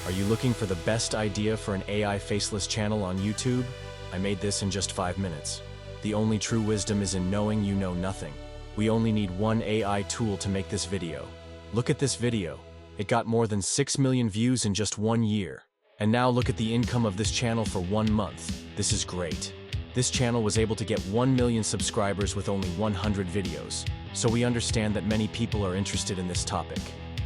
Are you looking for the best idea for an AI faceless channel on YouTube? I made this in just 5 minutes. The only true wisdom is in knowing you know nothing. We only need one AI tool to make this video. Look at this video. It got more than 6 million views in just 1 year. And now look at the income of this channel for 1 month. This is great. This channel was able to get 1 million subscribers with only 100 videos. So we understand that many people are interested in this topic.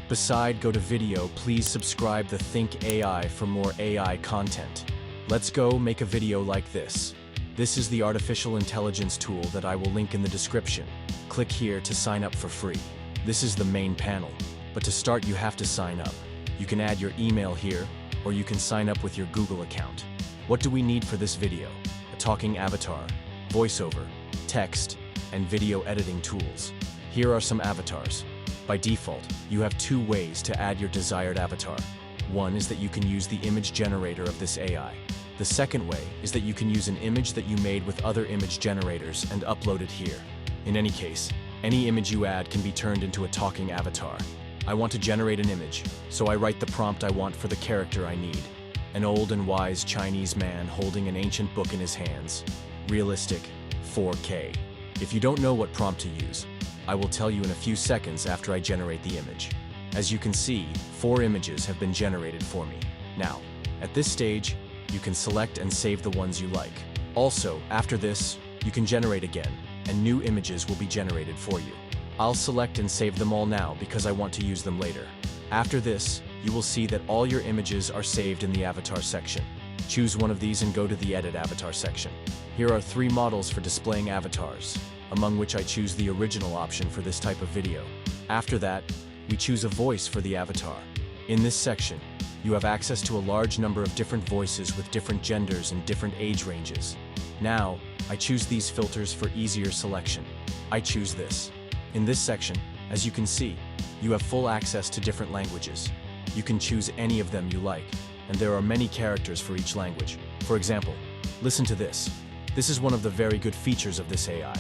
Beside go to video, please subscribe to Think AI for more AI content. Let's go make a video like this. This is the artificial intelligence tool that I will link in the description. Click here to sign up for free. This is the main panel. But to start you have to sign up. You can add your email here, or you can sign up with your Google account. What do we need for this video? A talking avatar, voiceover, text, and video editing tools. Here are some avatars. By default, you have 2 ways to add your desired avatar. One is that you can use the image generator of this AI. The second way is that you can use an image that you made with other image generators and upload it here. In any case, any image you add can be turned into a talking avatar. I want to generate an image, so I write the prompt I want for the character I need. An old and wise Chinese man holding an ancient book in his hands. Realistic, 4K. If you don't know what prompt to use, I will tell you in a few seconds after I generate the image. As you can see, 4 images have been generated for me. Now, at this stage, you can select and save the ones you like. Also, after this, you can generate again, and new images will be generated for you. I'll select and save them all now because I want to use them later. After this, you will see that all your images are saved in the avatar section. Choose one of these and go to the Edit Avatar section. Here are 3 models for displaying avatars, among which I choose the original option for this type of video. After that, we choose a voice for the avatar. In this section, you have access to a large number of different voices with different genders and different age ranges. Now, I choose these filters for easier selection. I choose this. In this section, as you can see, you have full access to different languages. You can choose any of them you like, and there are many characters for each language. For example, listen to this. This is one of the very good features of this AI.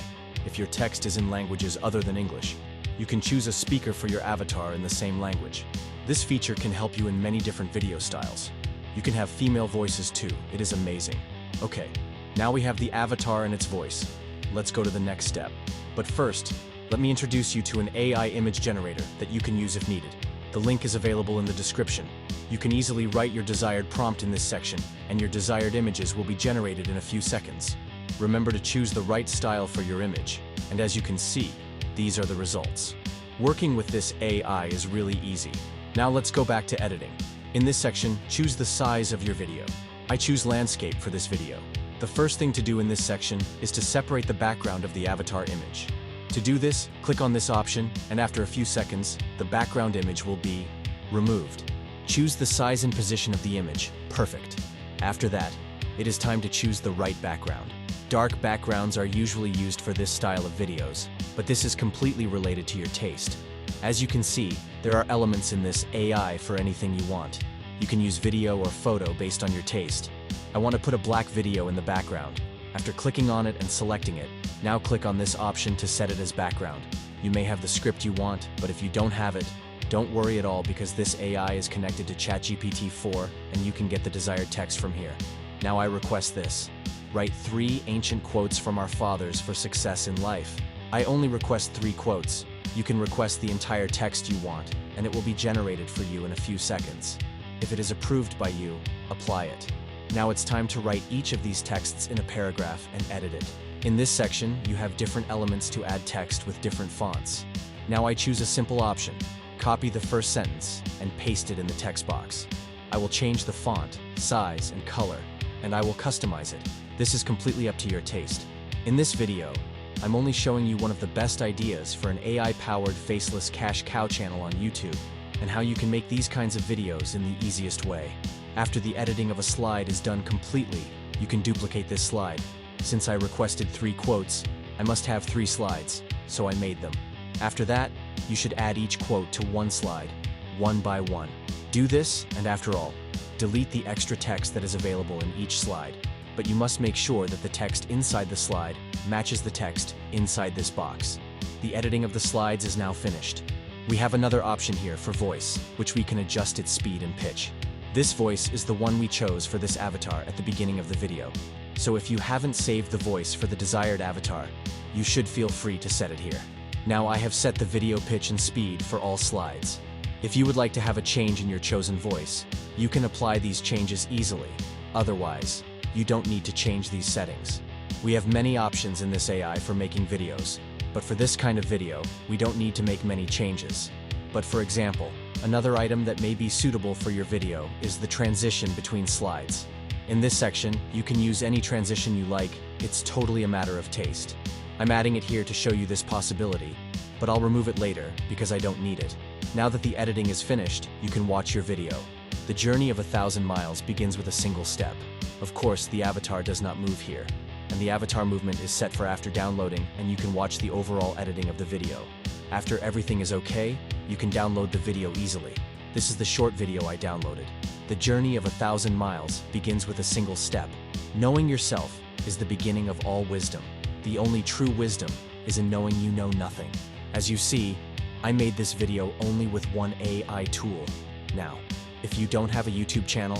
If your text is in languages other than English, you can choose a speaker for your avatar in the same language. This feature can help you in many different video styles. You can have female voices too. It is amazing. Okay, now we have the avatar and its voice. Let's go to the next step. But first, let me introduce you to an AI image generator that you can use if needed. The link is available in the description. You can easily write your desired prompt in this section, and your desired images will be generated in a few seconds. Remember to choose the right style for your image, and as you can see, these are the results. Working with this AI is really easy. Now let's go back to editing. In this section, choose the size of your video. I choose landscape for this video. The first thing to do in this section is to separate the background of the avatar image. To do this, click on this option, and after a few seconds, the background image will be removed. Choose the size and position of the image. Perfect. After that, it is time to choose the right background. Dark backgrounds are usually used for this style of videos, but this is completely related to your taste. As you can see, there are elements in this AI for anything you want. You can use video or photo based on your taste. I want to put a black video in the background. After clicking on it and selecting it, now click on this option to set it as background. You may have the script you want, but if you don't have it, don't worry at all because this AI is connected to ChatGPT 4 and you can get the desired text from here. Now I request this. Write 3 ancient quotes from our fathers for success in life. I only request 3 quotes. You can request the entire text you want, and it will be generated for you in a few seconds. If it is approved by you, apply it. Now it's time to write each of these texts in a paragraph and edit it. In this section, you have different elements to add text with different fonts. Now I choose a simple option. Copy the first sentence and paste it in the text box. I will change the font, size, and color, and I will customize it. This is completely up to your taste. In this video, I'm only showing you one of the best ideas for an AI-powered faceless cash cow channel on YouTube, and how you can make these kinds of videos in the easiest way. After the editing of a slide is done completely, you can duplicate this slide. Since I requested 3 quotes, I must have 3 slides, so I made them. After that, you should add each quote to one slide, one by one. Do this, and after all, delete the extra text that is available in each slide. But you must make sure that the text inside the slide matches the text inside this box. The editing of the slides is now finished. We have another option here for voice, which we can adjust its speed and pitch. This voice is the one we chose for this avatar at the beginning of the video. So if you haven't saved the voice for the desired avatar, you should feel free to set it here. Now I have set the video pitch and speed for all slides. If you would like to have a change in your chosen voice, you can apply these changes easily. Otherwise, you don't need to change these settings. We have many options in this AI for making videos, but for this kind of video, we don't need to make many changes. But for example, another item that may be suitable for your video is the transition between slides. In this section, you can use any transition you like. It's totally a matter of taste. I'm adding it here to show you this possibility, but I'll remove it later because I don't need it. Now that the editing is finished, you can watch your video. The journey of 1,000 miles begins with a single step. Of course, the avatar does not move here, and the avatar movement is set for after downloading, and you can watch the overall editing of the video. After everything is okay, you can download the video easily. This is the short video I downloaded. The journey of 1,000 miles begins with a single step. Knowing yourself is the beginning of all wisdom. The only true wisdom is in knowing you know nothing. As you see, I made this video only with one AI tool. Now, if you don't have a YouTube channel,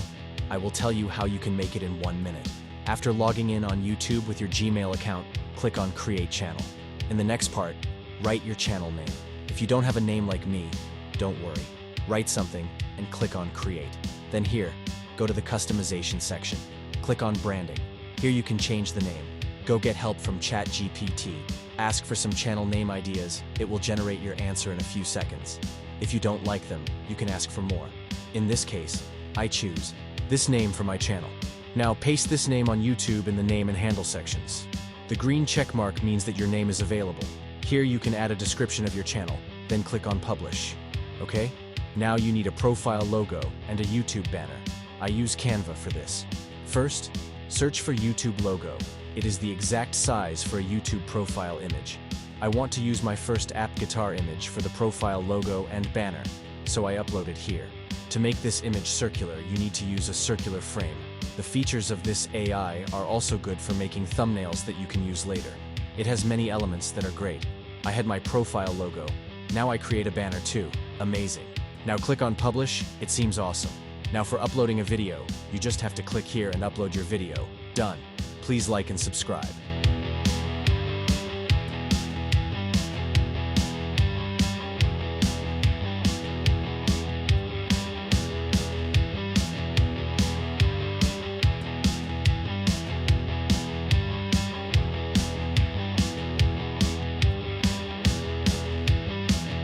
I will tell you how you can make it in 1 minute. After logging in on YouTube with your Gmail account, click on Create Channel. In the next part, write your channel name. If you don't have a name like me, don't worry. Write something and click on Create. Then here, go to the Customization section. Click on Branding. Here you can change the name. Go get help from ChatGPT. Ask for some channel name ideas. It will generate your answer in a few seconds. If you don't like them, you can ask for more. In this case, I choose this name for my channel. Now paste this name on YouTube in the name and handle sections. The green check mark means that your name is available. Here you can add a description of your channel, then click on Publish. Okay? Now you need a profile logo and a YouTube banner. I use Canva for this. First, search for YouTube logo. It is the exact size for a YouTube profile image. I want to use my first app guitar image for the profile logo and banner, so I upload it here. To make this image circular, you need to use a circular frame. The features of this AI are also good for making thumbnails that you can use later. It has many elements that are great. I had my profile logo. Now I create a banner too. Amazing. Now click on Publish. It seems awesome. Now for uploading a video, you just have to click here and upload your video. Done. Please like and subscribe.